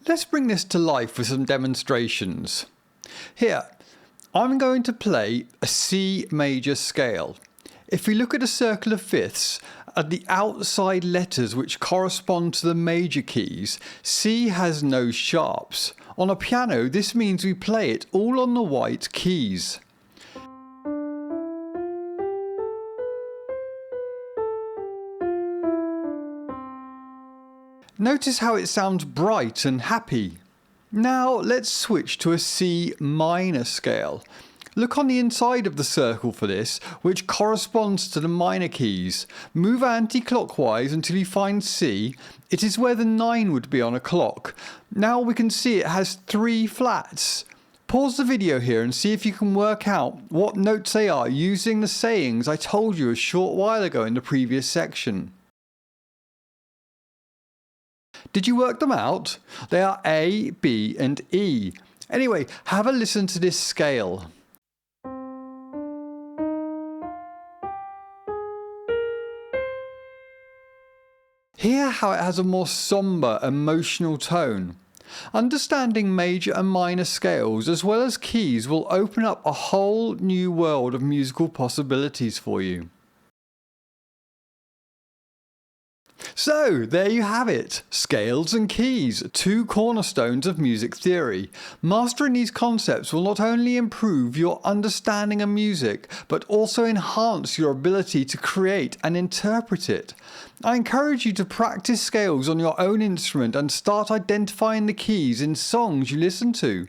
Let's bring this to life with some demonstrations. Here, I'm going to play a C major scale. If we look at a circle of fifths, at the outside letters which correspond to the major keys, C has no sharps. On a piano, this means we play it all on the white keys. Notice how it sounds bright and happy. Now let's switch to a C minor scale. Look on the inside of the circle for this, which corresponds to the minor keys. Move anti-clockwise until you find C. It is where the 9 would be on a clock. Now we can see it has 3 flats. Pause the video here and see if you can work out what notes they are using the sayings I told you a short while ago in the previous section. Did you work them out? They are A, B and E. Anyway, have a listen to this scale. Hear how it has a more sombre, emotional tone. Understanding major and minor scales as well as keys will open up a whole new world of musical possibilities for you. So, there you have it. Scales and keys, 2 cornerstones of music theory. Mastering these concepts will not only improve your understanding of music, but also enhance your ability to create and interpret it. I encourage you to practice scales on your own instrument and start identifying the keys in songs you listen to.